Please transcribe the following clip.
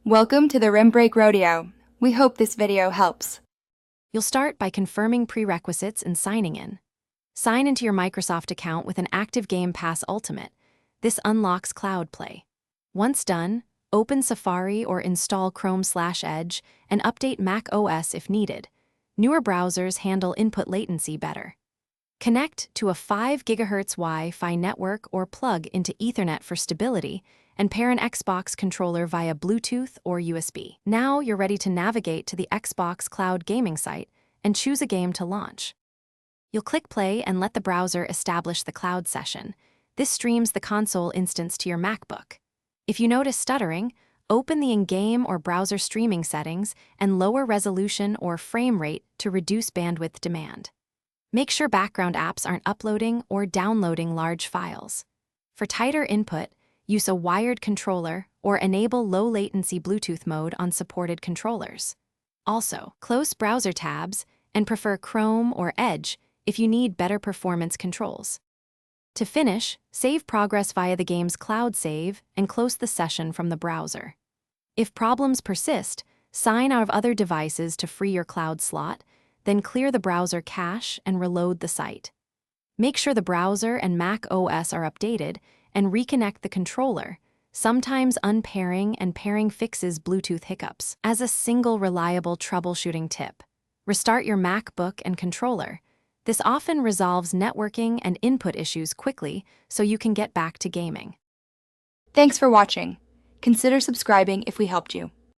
Welcome to the Rim Break Rodeo. We hope this video helps. You'll start by confirming prerequisites and signing in. Sign into your Microsoft account with an active Game Pass Ultimate. This unlocks Cloud Play. Once done, open Safari or install Chrome/Edge and update Mac OS if needed. Newer browsers handle input latency better. Connect to a 5 GHz Wi-Fi network or plug into Ethernet for stability, and pair an Xbox controller via Bluetooth or USB. Now you're ready to navigate to the Xbox Cloud gaming site and choose a game to launch. You'll click play and let the browser establish the cloud session. This streams the console instance to your Macbook. If you notice stuttering, open the in-game or browser streaming settings and lower resolution or frame rate to reduce bandwidth demand. Make sure background apps aren't uploading or downloading large files. For tighter input, use a wired controller or enable low-latency Bluetooth mode on supported controllers. Also, close browser tabs and prefer Chrome or Edge if you need better performance controls. To finish, save progress via the game's cloud save and close the session from the browser. If problems persist, sign out of other devices to free your cloud slot, then clear the browser cache and reload the site. Make sure the browser and Mac OS are updated and reconnect the controller. Sometimes unpairing and pairing fixes Bluetooth hiccups. As a single reliable troubleshooting tip, restart your MacBook and controller. This often resolves networking and input issues quickly so you can get back to gaming. Thanks for watching. Consider subscribing if we helped you.